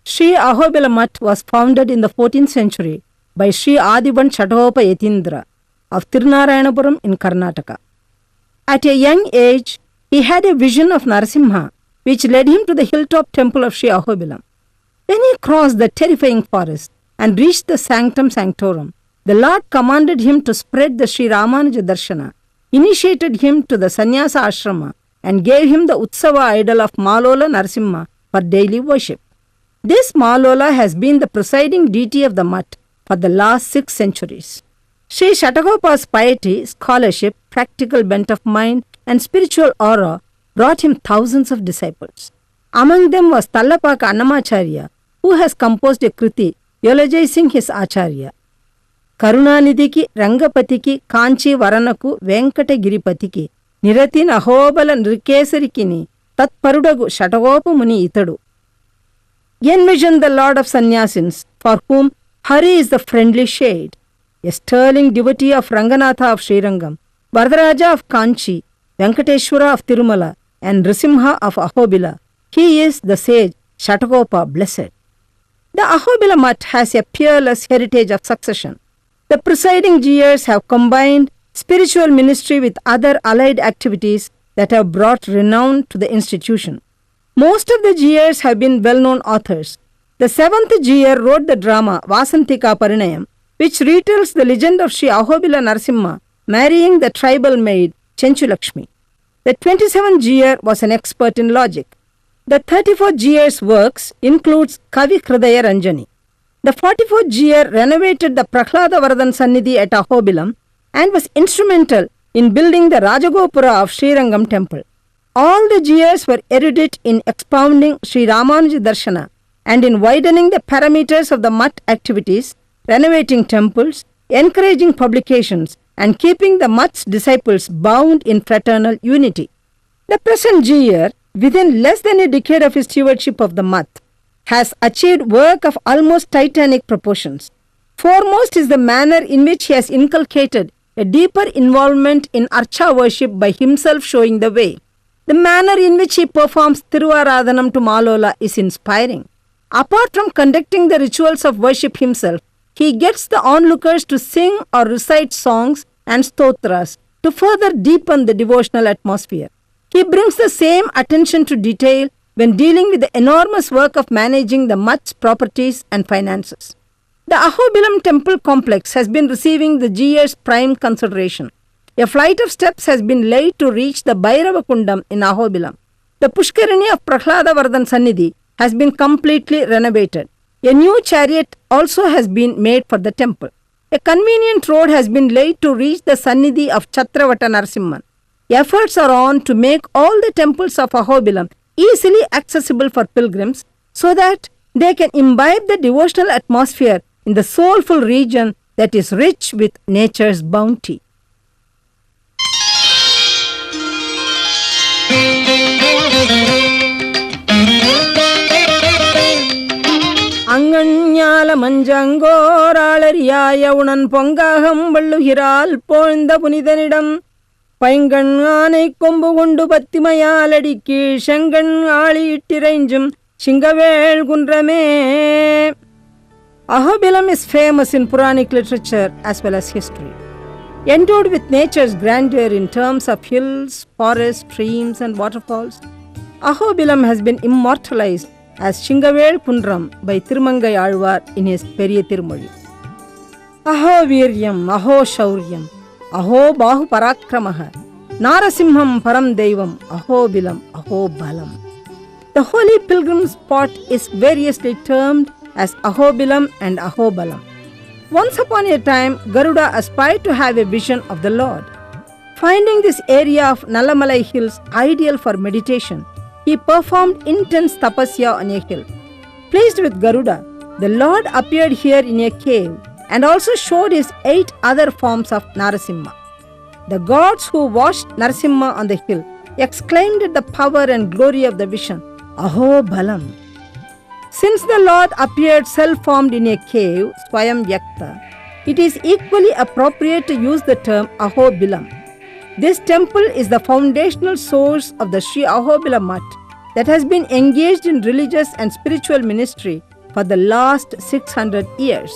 Sri Ahobilam was founded in the 14th century by Sri Adiban Chatopa Yatindra of Tirunarayanapuram in Karnataka. At a young age, he had a vision of Narasimha, which led him to the hilltop temple of Sri Ahobilam. When he crossed the terrifying forest and reached the sanctum sanctorum, the Lord commanded him to spread the Sri Ramanuja Darshana, initiated him to the sannyasa ashrama, and gave him the Utsava idol of Malola Narasimha for daily worship. This Malola has been the presiding deity of the mutt for the last 6 centuries. Sri Shatagopa's piety, scholarship, practical bent of mind, and spiritual aura brought him thousands of disciples. Among them was Tallapaka Annamacharya, who has composed a kriti eulogizing his acharya. Karunanidhiki, Rangapatiki, Kanchi Varanaku, Venkatagiripatiki, Niratin Ahobala Nrikesarikini, Tatparudagu Shatagopa Muni Itadu. Envision the Lord of Sannyasins, for whom Hari is the friendly shade, a sterling devotee of Ranganatha of Srirangam, Varadaraja of Kanchi, Venkateshwara of Tirumala, and Nrisimha of Ahobila. He is the sage Shatagopa blessed. The Ahobila mutt has a peerless heritage of succession. The presiding Jiyars have combined spiritual ministry with other allied activities that have brought renown to the institution. Most of the Jiyars have been well-known authors. The 7th Jiyar wrote the drama Vasantika Parinayam, which retells the legend of Sri Ahobila Narasimha marrying the tribal maid Chenchulakshmi. The 27th Jiyar was an expert in logic. The 34th Jiyar's works includes Kavi Hridaya Ranjani. The 44th Jiyar renovated the Prahlada Vardhan Sannidhi at Ahobilam and was instrumental in building the Rajagopura of Srirangam temple. All the Jiyars were erudite in expounding Sri Ramanuja Darshana and in widening the parameters of the mutt activities, renovating temples, encouraging publications, and keeping the mutt's disciples bound in fraternal unity. The present Jiyar, within less than a decade of his stewardship of the mutt, has achieved work of almost titanic proportions. Foremost is the manner in which he has inculcated a deeper involvement in Archa worship by himself showing the way. The manner in which he performs Tiruvaradhanam to Malola is inspiring. Apart from conducting the rituals of worship himself, he gets the onlookers to sing or recite songs and stotras to further deepen the devotional atmosphere. He brings the same attention to detail when dealing with the enormous work of managing the mutt's properties and finances. The Ahobilam temple complex has been receiving the Jiyar's prime consideration. A flight of steps has been laid to reach the Bhairava Kundam in Ahobilam. The Pushkarini of Prahlada Vardhan Sannidhi has been completely renovated. A new chariot also has been made for the temple. A convenient road has been laid to reach the Sannidhi of Chatravata Narasimhan. Efforts are on to make all the temples of Ahobilam easily accessible for pilgrims so that they can imbibe the devotional atmosphere in the soulful region that is rich with nature's bounty. அங்கஞ்ஞால மஞ்சங்கோராளரியாய உணன் பொங்காகம் வள்ளுகிறாள் போழ்ந்த புனிதனிடம் பைங்கண் ஆனை கொம்பு கொண்டு பத்திமையாலடிக்கு செங்கண் ஆளியிட்டிரைஞ்சும் சிங்கவேள் குன்றமே. Ahobilam is famous in Puranic literature as well as history. Endowed with nature's grandeur in terms of hills, forests, streams and waterfalls, Ahobilam has been immortalized as Shingavel Kundram by Thirumangai Alvar in his Periya Tirumozhi. Aho Viryam, Aho Shauryam, Aho Bahu Parakramaha, Narasimham Param Devam, Ahobilam, Ahobalam. The holy pilgrim spot is variously termed as Ahobilam and Ahobalam. Once upon a time, Garuda aspired to have a vision of the Lord. Finding this area of Nalamalai hills ideal for meditation, he performed intense tapasya on a hill. Pleased with Garuda, the Lord appeared here in a cave and also showed his 8 other forms of Narasimha. The gods who watched Narasimha on the hill exclaimed at the power and glory of the vision, Ahobalam. Since the Lord appeared self-formed in a cave, Swayam Yatra, it is equally appropriate to use the term Ahobilam. This temple is the foundational source of the Sri Ahobilam mutt that has been engaged in religious and spiritual ministry for the last 600 years.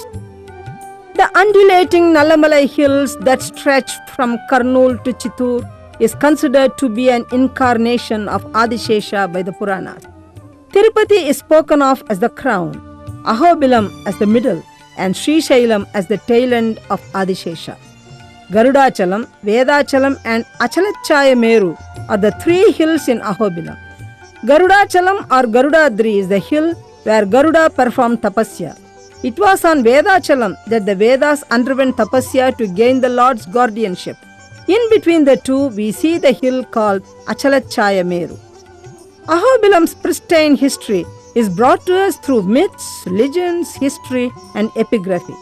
The undulating Nallamalai hills that stretch from Kurnool to Chittoor is considered to be an incarnation of Adishesha by the Puranas. Tirupati is spoken of as the crown, Ahobilam as the middle, and Srishailam as the tail end of Adishesha. Garudachalam, Vedachalam and Achalachaya Meru are the three hills in Ahobilam. Garudachalam or Garudadri is the hill where Garuda performed tapasya. It was on Vedachalam that the Vedas underwent tapasya to gain the Lord's guardianship. In between the two, we see the hill called Achalachaya Meru. Ahobilam's pristine history is brought to us through myths, legends, history, and epigraphy.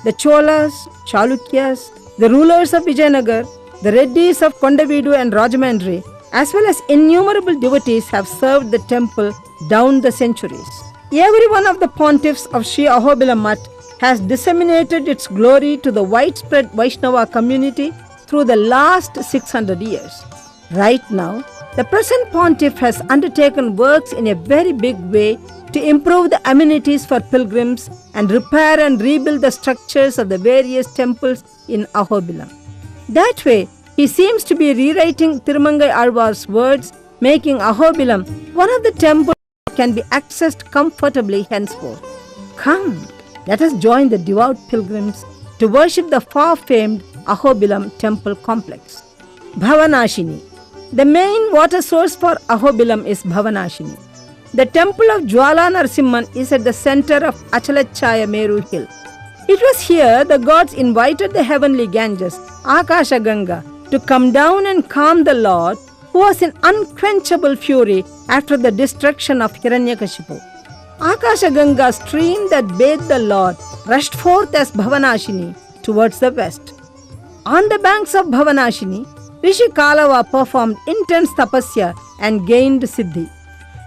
The Cholas, Chalukyas, the rulers of Vijayanagar, the Reddis of Kondavidu and Rajamandri, as well as innumerable devotees have served the temple down the centuries. Every one of the pontiffs of Sri Ahobilam Mutt has disseminated its glory to the widespread Vaishnava community through the last 600 years. Right now, the present pontiff has undertaken works in a very big way to improve the amenities for pilgrims and repair and rebuild the structures of the various temples in Ahobilam. That way, he seems to be rewriting Tirumangai Alvar's words, making Ahobilam one of the temples that can be accessed comfortably henceforth. Come, let us join the devout pilgrims to worship the far-famed Ahobilam temple complex. Bhavanashini. The main water source for Ahobilam is Bhavanashini. The temple of Jwala Narasimhan is at the center of Achalachaya Meru hill. It was here the gods invited the heavenly Ganges, Akasha Ganga, to come down and calm the Lord, who was in unquenchable fury after the destruction of Hiranyakashipu. Akasha Ganga stream that bathed the Lord rushed forth as Bhavanashini towards the west. On the banks of Bhavanashini, Rishi Kalava performed intense tapasya and gained siddhi.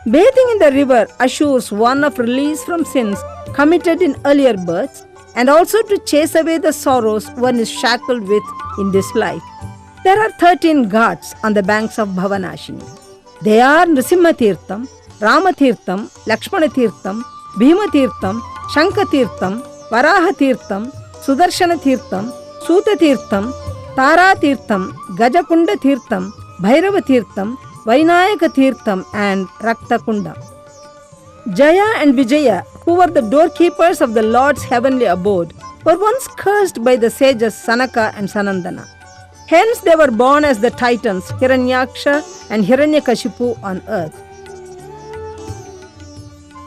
Bathing in the river assures one of release from sins committed in earlier births and also to chase away the sorrows one is shackled with in this life. There are 13 ghats on the banks of Bhavanashini. They are Nrisimha Tirtham, Rama Tirtham, Lakshmana Tirtham, Bhima Tirtham, Shanka Tirtham, Varaha Tirtham, Sudarshana Tirtham, Suta Tirtham, Tara Tirtham, Gajakunda Tirtham, Bhairava Tirtham, Vainayaka Tirtham and Rakta Kunda. Jaya and Vijaya, who were the doorkeepers of the Lord's heavenly abode, were once cursed by the sages Sanaka and Sanandana. Hence they were born as the titans Hiranyaksha and Hiranyakashipu on earth.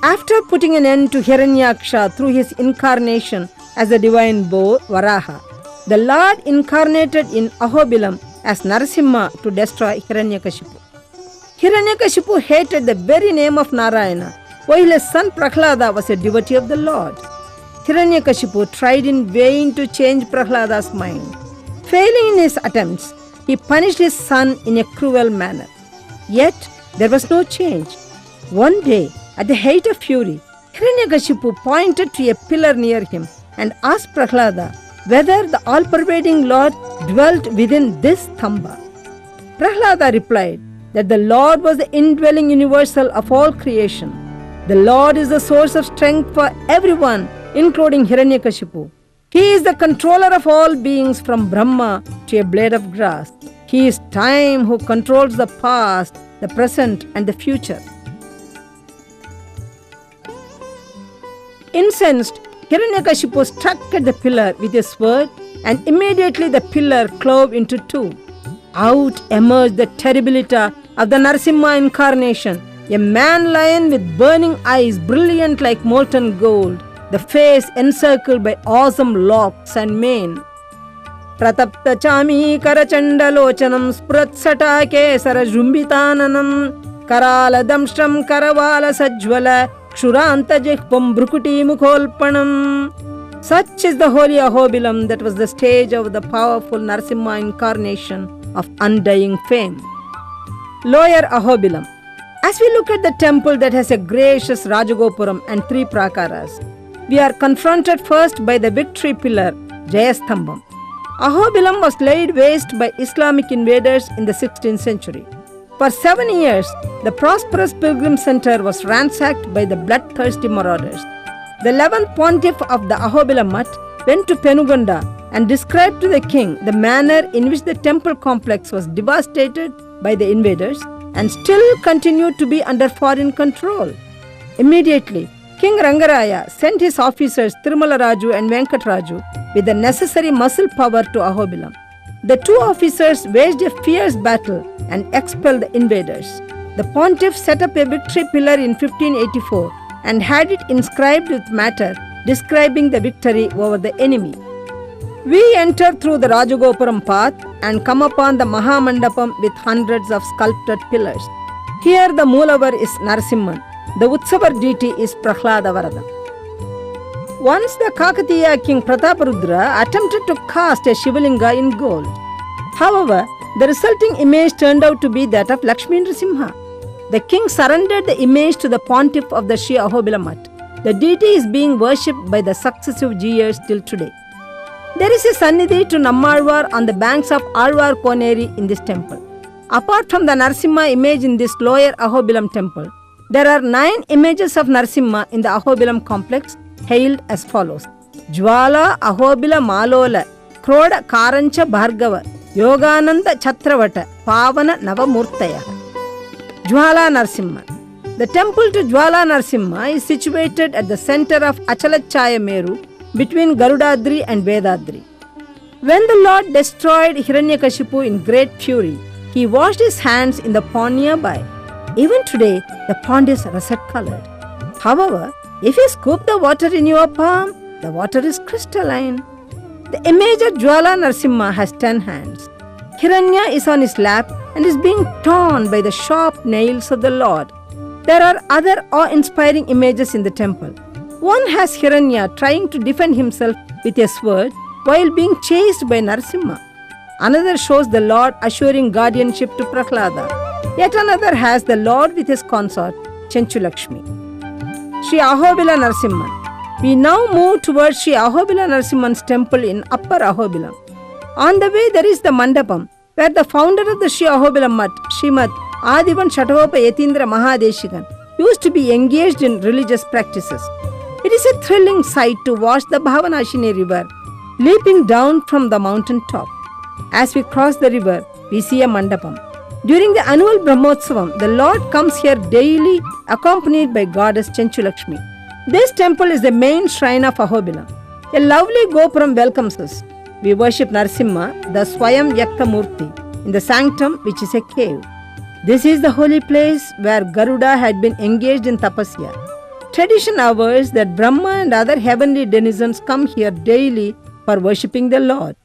After putting an end to Hiranyaksha through his incarnation as the divine boar Varaha, the Lord incarnated in Ahobilam as Narasimha to destroy Hiranyakashipu. Hiranyakashipu hated the very name of Narayana, while his son Prahlada was a devotee of the Lord. Hiranyakashipu tried in vain to change Prahlada's mind. Failing in his attempts, he punished his son in a cruel manner. Yet, there was no change. One day, at the height of fury, Hiranyakashipu pointed to a pillar near him and asked Prahlada whether the all-pervading Lord dwelt within this Stamba. Prahlada replied that the Lord was the indwelling universal of all creation. The Lord is the source of strength for everyone, including Hiranyakashipu. He is the controller of all beings from Brahma to a blade of grass. He is time who controls the past, the present and the future. Incensed, Hiranyakashipu struck at the pillar with a sword and immediately the pillar clove into two. Out emerged the terribility of the Narasimha incarnation, a man-lion with burning eyes brilliant like molten gold, the face encircled by awesome locks and mane. Pratapta chami karachandalochanam spuratsatake sarajumbitananam karala damshram karavala sajvala kshuranta jihpam brukuti mukholpanam. Such is the holy Ahobilam that was the stage of the powerful Narasimha incarnation of undying fame. Lower Ahobilam. As we look at the temple that has a gracious Rajagopuram and three prakaras, we are confronted first by the victory pillar, Jayastambam. Ahobilam was laid waste by Islamic invaders in the 16th century. For 7 years, the prosperous pilgrim center was ransacked by the bloodthirsty marauders. The 11th pontiff of the Ahobilam went to Penuganda and described to the king the manner in which the temple complex was devastated by the invaders and still continued to be under foreign control. Immediately, King Rangaraya sent his officers Tirumala Raju and Venkatraju with the necessary muscle power to Ahobilam. The two officers waged a fierce battle and expelled the invaders. The pontiff set up a victory pillar in 1584 and had it inscribed with matter describing the victory over the enemy. We enter through the Rajagopuram path and come upon the Mahamandapam with hundreds of sculpted pillars. Here the Moolavar is Narasimhan. The Utsavar deity is Prahladavarada. Once the Kakatiya king Prataparudra attempted to cast a Shivalinga in gold. However, the resulting image turned out to be that of Lakshmi Narasimha. The king surrendered the image to the pontiff of the Sri Ahobilam. The deity is being worshipped by the successive Jiyars till today. There is a Sannidhi to Nammalvar on the banks of Alvar Koneri in this temple. Apart from the Narasimha image in this lower Ahobilam temple, there are 9 images of Narasimha in the Ahobilam complex, hailed as follows. Jwala Ahobila Malola Kroda Karancha Bhargava Yogananda Chatravata Pavana Navamurtaya. Jwala Narasimha. The temple to Jwala Narasimha is situated at the center of Achalachaya Meru between Garudadri and Vedadri. When the Lord destroyed Hiranyakashipu in great fury, he washed his hands in the pond nearby. Even today, the pond is russet colored. However, if you scoop the water in your palm, the water is crystalline. The image of Jwala Narasimha has 10 hands. Hiranya is on his lap and is being torn by the sharp nails of the Lord. There are other awe-inspiring images in the temple. One has Hiranya trying to defend himself with a sword while being chased by Narasimha. Another shows the Lord assuring guardianship to Prahlada. Yet another has the Lord with his consort, Chenchulakshmi. Sri Ahobilam Narasimhan. We now move towards Sri Ahobilam Narasimhan's temple in Upper Ahobilam. On the way there is the Mandapam, where the founder of the Sri Ahobilam Mutt, Srimad Adivan Shatahopa Yatindra Mahadeshikan, used to be engaged in religious practices. It is a thrilling sight to watch the Bhavanashini river leaping down from the mountain top. As we cross the river, we see a Mandapam. During the annual Brahmotsavam, the Lord comes here daily accompanied by goddess Chenchulakshmi. This temple is the main shrine of Ahobilam. A lovely Gopuram welcomes us. We worship Narasimha, the Swayam Yakta Murti, in the sanctum which is a cave. This is the holy place where Garuda had been engaged in tapasya. Tradition avers that Brahma and other heavenly denizens come here daily for worshipping the Lord.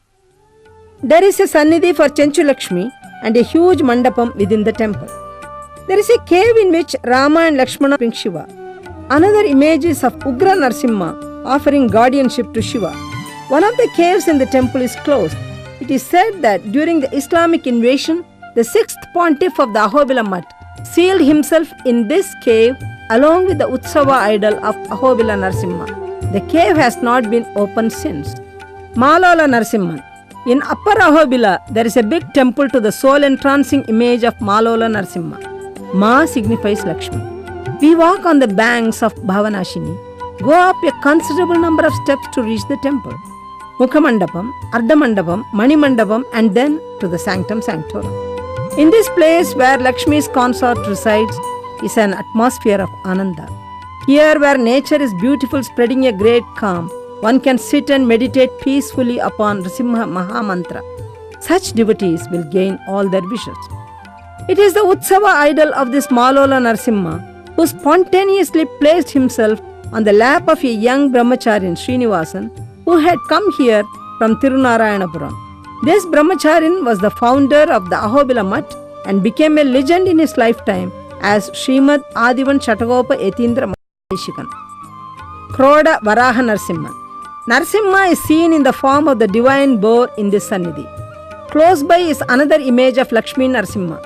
There is a Sannidhi for Chenchulakshmi and a huge mandapam within the temple. There is a cave in which Rama and Lakshmana bring Shiva. Another image is of Ugra Narasimha offering guardianship to Shiva. One of the caves in the temple is closed. It is said that during the Islamic invasion, the 6th pontiff of the Ahobilam Mutt sealed himself in this cave along with the Utsava idol of Ahobilam Narasimha. The cave has not been opened since. Malola Narasimhan. In Upper Ahobila, there is a big temple to the soul-entrancing image of Malola Narasimha. Ma signifies Lakshmi. We walk on the banks of Bhavanashini, go up a considerable number of steps to reach the temple. Mukhamandapam, Ardhamandapam, Manimandapam, and then to the Sanctum Sanctorum. In this place where Lakshmi's consort resides is an atmosphere of Ananda. Here where nature is beautiful, spreading a great calm, one can sit and meditate peacefully upon Narasimha Mahamantra. Such devotees will gain all their wishes. It is the Utsava idol of this Malola Narasimha who spontaneously placed himself on the lap of a young brahmacharin Srinivasan who had come here from Tirunarayanapuram. This brahmacharin was the founder of the Ahobilam Mutt and became a legend in his lifetime as Srimad Adivan Shatagopa Yatindra Mahadeshikan. Kroda Varaha Narasimhan. Narasimha is seen in the form of the divine boar in this Sannidhi. Close by is another image of Lakshmi Narasimha.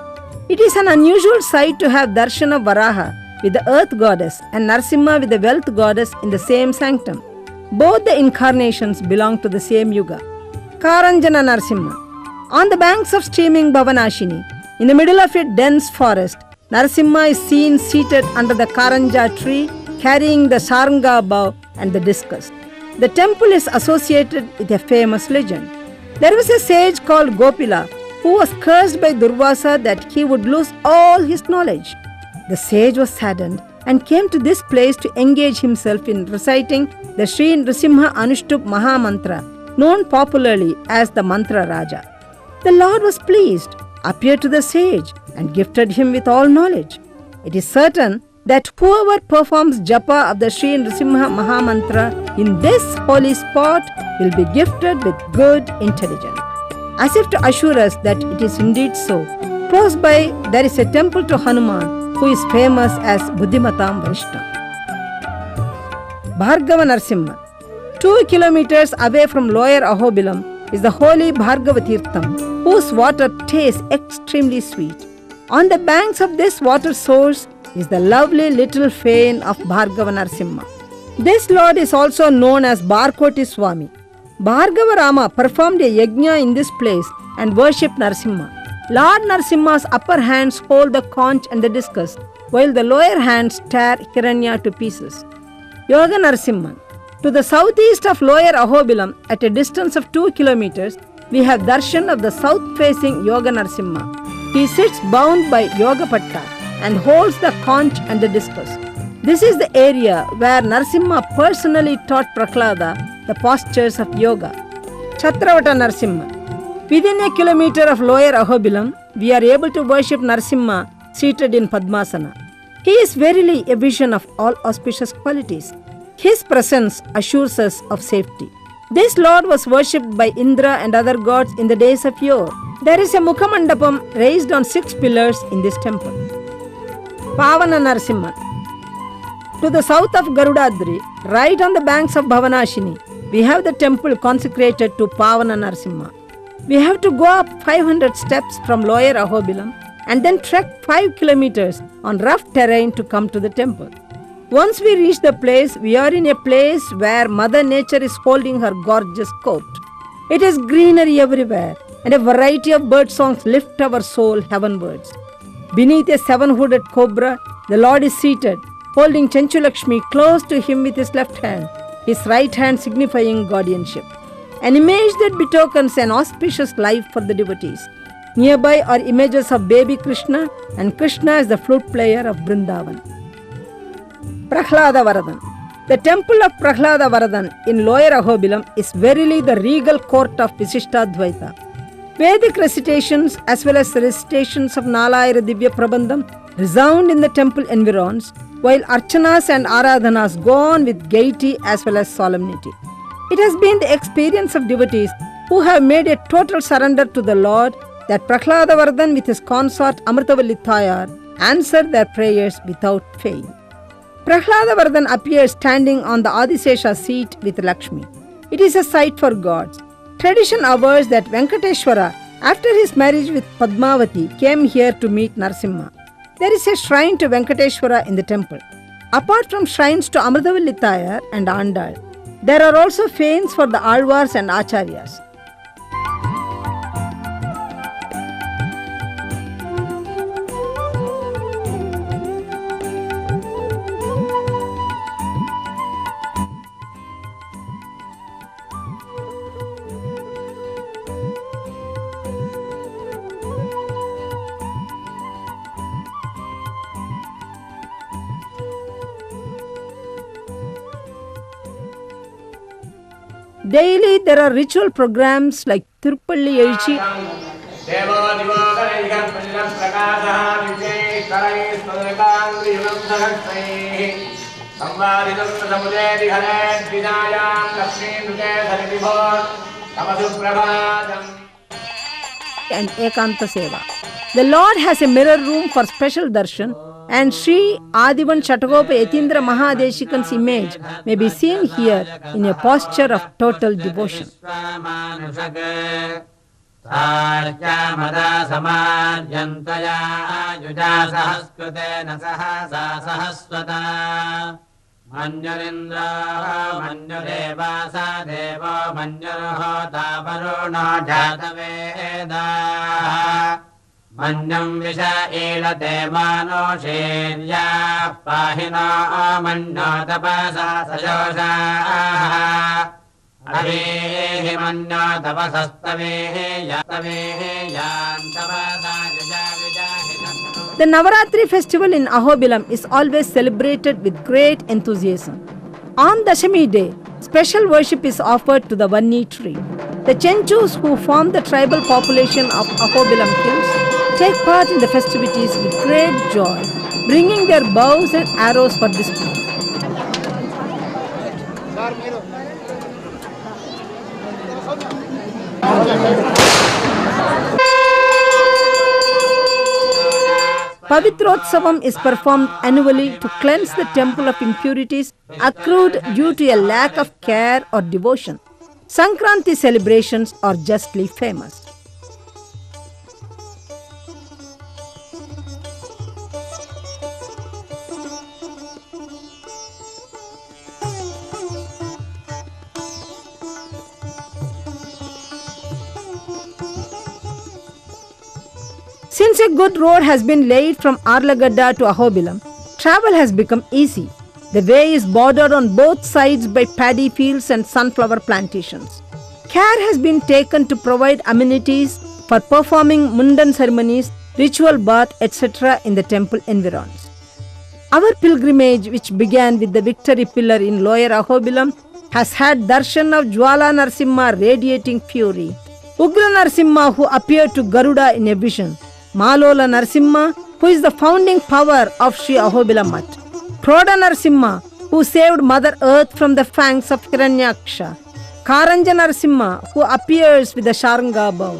It is an unusual sight to have Darshanam Varaha with the earth goddess and Narasimha with the wealth goddess in the same sanctum. Both the incarnations belong to the same yuga. Karanjana Narasimha. On the banks of streaming Bhavanashini, in the middle of a dense forest, Narasimha is seen seated under the Karanja tree, carrying the Saranga bow and the discus. The temple is associated with a famous legend. There was a sage called Gopila who was cursed by Durvasa that he would lose all his knowledge. The sage was saddened and came to this place to engage himself in reciting the Sri Nrisimha Anushtup Maha Mantra, known popularly as the Mantra Raja. The Lord was pleased, appeared to the sage, and gifted him with all knowledge. It is certain that whoever performs japa of the Sri Nrisimha Maha Mantra in this holy spot will be gifted with good intelligence. As if to assure us that it is indeed so, close by there is a temple to Hanuman who is famous as Buddhimatam Varishta. Bhargava Narsimha. 2 kilometers away from Lower Ahobilam is the holy Bhargava Tirtham, whose water tastes extremely sweet. On the banks of this water source is the lovely little fane of Bhargava Narsimha. This lord is also known as Barkoti Swami. Bhargava Rama performed a yajna in this place and worshipped Narsimha. Lord Narsimha's upper hands hold the conch and the discus, while the lower hands tear Hiranya to pieces. Yoga Narsimha. To the southeast of Lower Ahobilam, at a distance of 2 kilometers, we have darshan of the south-facing Yoga Narsimha. He sits bound by Yoga Patta and holds the conch and the discus. This is the area where Narsimha personally taught Prahlada the postures of yoga. Chatravata Narsimha. Within a kilometer of Lower Ahobilam, we are able to worship Narsimha seated in Padmasana. He is verily a vision of all auspicious qualities. His presence assures us of safety. This lord was worshipped by Indra and other gods in the days of yore. There is a Mukhamandapam raised on 6 pillars in this temple. Pavana Narsimha. To the south of Garudadri, right on the banks of Bhavanashini, we have the temple consecrated to Pavana Narsimha. We have to go up 500 steps from Lower Ahobilam and then trek 5 kilometers on rough terrain to come to the temple. Once we reach the place, we are in a place where Mother Nature is holding her gorgeous court. It is greenery everywhere, and a variety of bird songs lift our soul heavenwards. Beneath a 7-hooded cobra, the Lord is seated, holding Chanchulakshmi close to him with his left hand, his right hand signifying guardianship. An image that betokens an auspicious life for the devotees. Nearby are images of baby Krishna, and Krishna is the flute player of Vrindavan. Prahlada Varadan. The temple of Prahlada Varadan in Lower Ahobilam is verily the regal court of Visishtadvaita. Vedic recitations as well as recitations of Nalayira Divya Prabandham resound in the temple environs, while archanas and aradhanas go on with gaiety as well as solemnity. It has been the experience of devotees who have made a total surrender to the Lord that Prahlada Varadan with his consort Amritavalli Thayar answered their prayers without fail. Prahlada Varadan appears standing on the Adisesha seat with Lakshmi. It is a sight for gods. Tradition avers that Venkateshwara, after his marriage with Padmavati, came here to meet Narsimha. There is a shrine to Venkateshwara in the temple. Apart from shrines to Amritavalli Thayar and Andal, there are also fanes for the Alvars and Acharyas. Daily there are ritual programs like Tirupalli Ezhi, and Ekanta Seva. The Lord has a mirror room for special darshan, and Sri Adivan Chatagopa Yatindra Mahadeshikan's image may be seen here in a posture of total devotion. मन्यं विष ईळते मानुषेर्याः पाहिनो मन्यो तपसा सजोषाः अवेहि मन्यो तपसस्तवेः यान् तपसा The Navaratri festival in Ahobilam is always celebrated with great enthusiasm. On Dashami day, special worship is offered to the Vanni tree. The Chenchus, who form the tribal population of Ahobilam hills, take part in the festivities with great joy, bringing their bows and arrows for display. Pavitrodsavam is performed annually to cleanse the temple of impurities accrued due to a lack of care or devotion. Sankranti celebrations are justly famous. Since a good road has been laid from Arlagadda to Ahobilam, travel has become easy. The way is bordered on both sides by paddy fields and sunflower plantations. Care has been taken to provide amenities for performing mundan ceremonies, ritual bath, etc. in the temple environs. Our pilgrimage, which began with the victory pillar in Lower Ahobilam, has had darshan of Jwala Narsimha radiating fury, Ugra Narsimha who appeared to Garuda in a vision, Malola Narsimha, who is the founding power of Sri Ahobilam Mutt, Proda Narsimha, who saved Mother Earth from the fangs of Hiranyaksha, Karanja Narsimha, who appears with the Sharanga bow,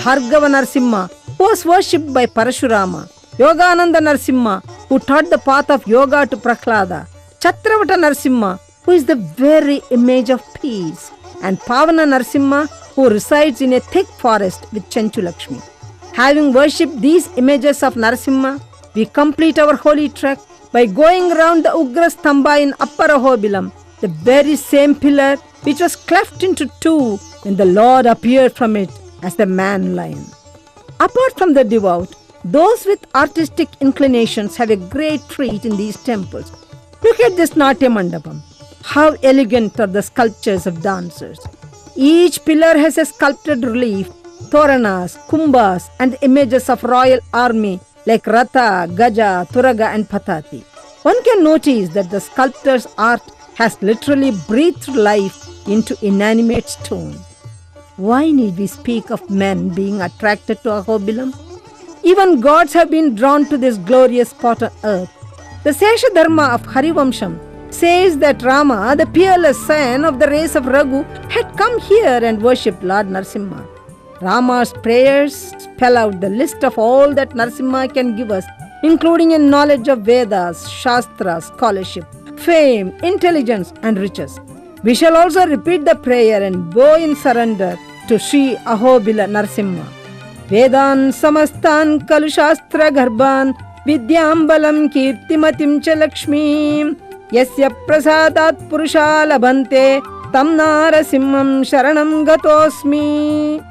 Bhargava Narsimha, who was worshipped by Parashurama, Yogananda Narsimha, who taught the path of yoga to Prahlada, Chatravata Narsimha, who is the very image of peace, and Pavana Narsimha, who resides in a thick forest with Chenchu Lakshmi. Having worshipped these images of Narasimha, we complete our holy trek by going round the Ugra Stamba in Upper Ahobilam, the very same pillar which was cleft into two when the Lord appeared from it as the man-lion. Apart from the devout, those with artistic inclinations have a great treat in these temples. Look at this Natya Mandapam. How elegant are the sculptures of dancers. Each pillar has a sculpted relief, Toranas, Kumbhas, and images of royal army like Ratha, Gaja, Turaga, and Patati. One can notice that the sculptor's art has literally breathed life into inanimate stone. Why need we speak of men being attracted to Ahobilam? Even gods have been drawn to this glorious spot on earth. The Sesha Dharma of Harivamsham says that Rama, the peerless son of the race of Raghu, had come here and worshipped Lord Narasimha. Rama's prayers spell out the list of all that Narasimha can give us, including a knowledge of Vedas, Shastras, scholarship, fame, intelligence, and riches. We shall also repeat the prayer and bow in surrender to Sri Ahobila Narasimha. Vedan samastan kalu shastra garbhan vidyam balam kirtimatim cha lakshmi yasya prasadat purusha labhante tam narasimham sharanam gatosmi.